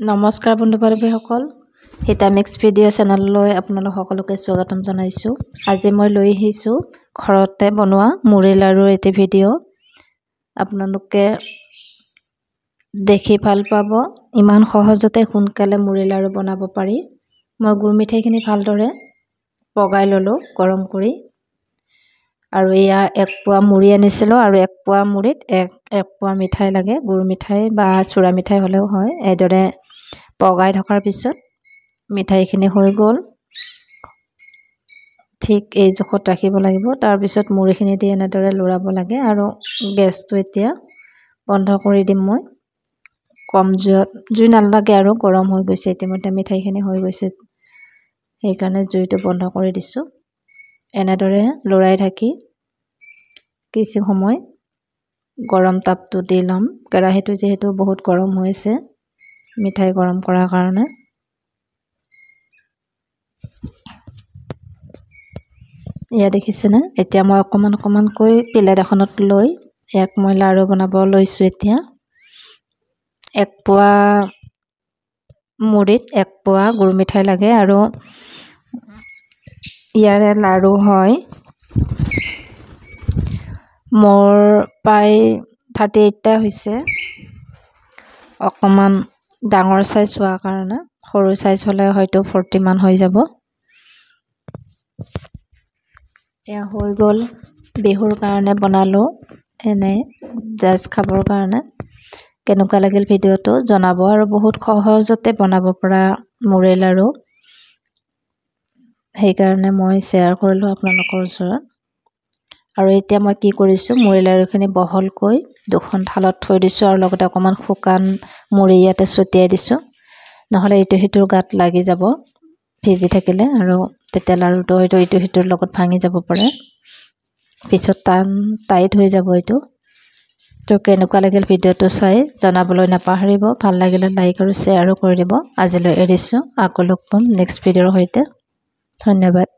নমস্কাৰ বন্ধু বান্ধৱীসকল, হিতামিক্স ভিডিঅ' চেনেললৈ আপোনালোক সকলোকে স্বাগতম জনাইছোঁ। আজি মই লৈ আহিছোঁ ঘৰতে বনোৱা মুড়ি লাড়ুৰ এটি ভিডিঅ'। আপোনালোকে দেখি ভাল পাব। ইমান সহজতে সোনকালে মুড়ি লাড়ু বনাব পাৰি। মই গুৰ মিঠাইখিনি ভালদৰে পগাই ল'লোঁ গৰম কৰি। আৰু এয়া 1 পোৱা মুড়ি আনিছিলোঁ আৰু 1 পোৱা মুড়িত 1 পোৱা মিঠাই লাগে। গুৰ মিঠাই বা চুৰা মিঠাই হ'লেও হয়। এইদৰে পগাই থকাৰ পিছত মিঠাইখিনি হৈ গ'ল। ঠিক এই জোখত ৰাখিব লাগিব। তাৰপিছত মুড়িখিনি দি এনেদৰে লৰাব লাগে আৰু গেছটো এতিয়া বন্ধ কৰি দিম। মই কম জুই নালাগে আৰু গৰম হৈ গৈছে। ইতিমধ্যে মিঠাইখিনি হৈ গৈছে, সেইকাৰণে জুইটো বন্ধ কৰি দিছোঁ। এনেদৰে লৰাই থাকি কিছু সময় গৰম তাপটো দি ল'ম। কেৰাহীটো যিহেতু বহুত গৰম হৈছে মিঠাই গৰম কৰাৰ কাৰণে। এয়া দেখিছেনে? এতিয়া মই অকণমানকৈ প্লেট এখনত লৈ ইয়াক মই লাড়ু বনাব লৈছোঁ। এতিয়া 1 পোৱা মুড়িত 1 পোৱা গুৰ মিঠাই লাগে আৰু ইয়াৰে লাড়ু হয় মোৰ প্ৰায় 38টা হৈছে। অকণমান ডাঙৰ সাইজ হোৱাৰ কাৰণে, সৰু সাইজ হ'লে হয়তো 40 মান হৈ যাব। এয়া হৈ গ'ল। বিহুৰ কাৰণে বনালোঁ, এনে জাষ্ট খাবৰ কাৰণে। কেনেকুৱা লাগিল ভিডিঅ'টো জনাব। আৰু বহুত সহজতে বনাব পৰা মুড়ি লাড়ু, সেইকাৰণে মই শ্বেয়াৰ কৰিলোঁ আপোনালোকৰ ওচৰত। আৰু এতিয়া মই কি কৰিছোঁ, মুড়ি লাড়ুখিনি বহলকৈ 2খন থালত থৈ দিছোঁ আৰু লগতে অকণমান শুকান মুড়ি ইয়াতে ছটিয়াই দিছোঁ। নহ'লে ইটো সিটোৰ গাত লাগি যাব ভিজি থাকিলে, আৰু তেতিয়া লাড়ুটো হয়তো ইটো সিটোৰ লগত ভাঙি যাব পাৰে। পিছত টাইট হৈ যাব এইটো। তো কেনেকুৱা লাগিল ভিডিঅ'টো চাই জনাবলৈ নাপাহৰিব। ভাল লাগিলে লাইক আৰু শ্বেয়াৰো কৰি দিব। আজিলৈ এৰিছোঁ। আকৌ লগ পাম নেক্সট ভিডিঅ'ৰ সৈতে। ধন্যবাদ।